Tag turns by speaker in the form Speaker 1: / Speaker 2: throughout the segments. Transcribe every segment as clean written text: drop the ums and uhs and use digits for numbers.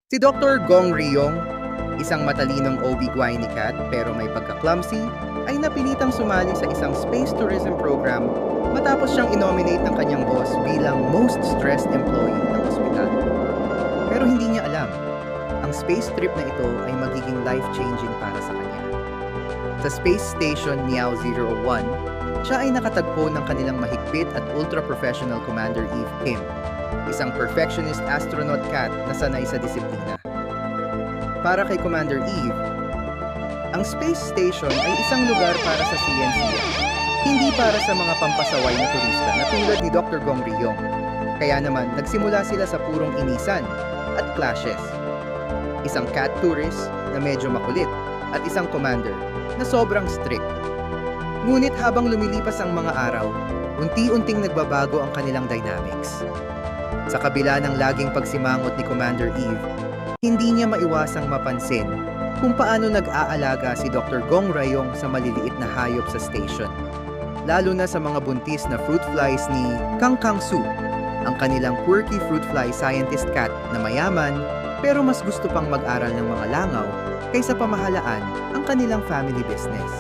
Speaker 1: Si Dr. Gong Ryong, isang matalinong OB-GYN cat pero may pagka-clumsy, ay napilitang sumali sa isang space tourism program matapos siyang inominate ng kanyang boss bilang most stressed employee ng ospital. Pero hindi niya alam, ang space trip na ito ay magiging life-changing para sa kanya. Sa Space Station Miao 01, siya ay nakatagpo ng kanilang mahigpit at ultra-professional Commander Eve Kim, isang perfectionist astronaut cat na sanay sa disiplina. Para kay Commander Eve, ang space station ay isang lugar para sa siyensya, hindi para sa mga pampasaway na turista na tulad ni Dr. Gong Ryong. Kaya naman, nagsimula sila sa purong inisan at clashes. Isang cat tourist na medyo makulit at isang commander na sobrang strict. Ngunit habang lumilipas ang mga araw, unti-unting nagbabago ang kanilang dynamics. Sa kabila ng laging pagsimangot ni Commander Eve, hindi niya maiwasang mapansin kung paano nag-aalaga si Dr. Gong Ryong sa maliliit na hayop sa station. Lalo na sa mga buntis na fruit flies ni Kang Kang Su, ang kanilang quirky fruit fly scientist cat na mayaman pero mas gusto pang mag-aral ng mga langaw kaysa pamahalaan ang kanilang family business.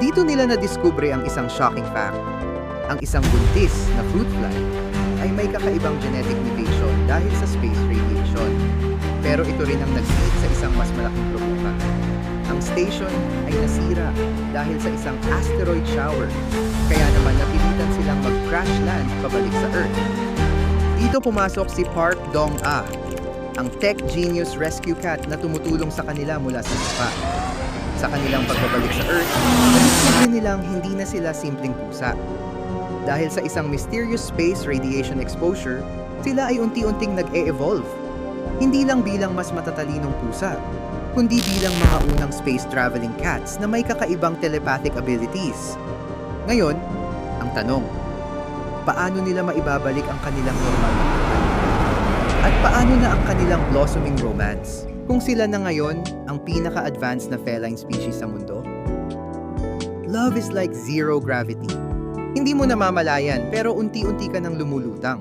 Speaker 1: Dito nila nadiskubre ang isang shocking fact. Ang isang buntis na fruit fly ay may kakaibang genetic mutation dahil sa space radiation. Pero ito rin ang nag-lead sa isang mas malaking problema. Ang station ay nasira dahil sa isang asteroid shower. Kaya naman napilitan silang mag-crash land pabalik sa Earth. Dito pumasok si Park Dong-ah, ang tech genius rescue cat na tumutulong sa kanila mula sa lupa. Sa kanilang pagbabalik sa Earth, nadiskubre nilang hindi na sila simpleng pusa. Dahil sa isang mysterious space radiation exposure, sila ay unti-unting nag-e-evolve. Hindi lang bilang mas matatalinong pusa, kundi bilang mga unang space traveling cats na may kakaibang telepathic abilities. Ngayon, ang tanong, paano nila maibabalik ang kanilang normal na buhay? At paano na ang kanilang blossoming romance kung sila na ngayon ang pinaka-advanced na feline species sa mundo? Love is like zero gravity. Hindi mo namamalayan pero unti-unti ka nang lumulutang.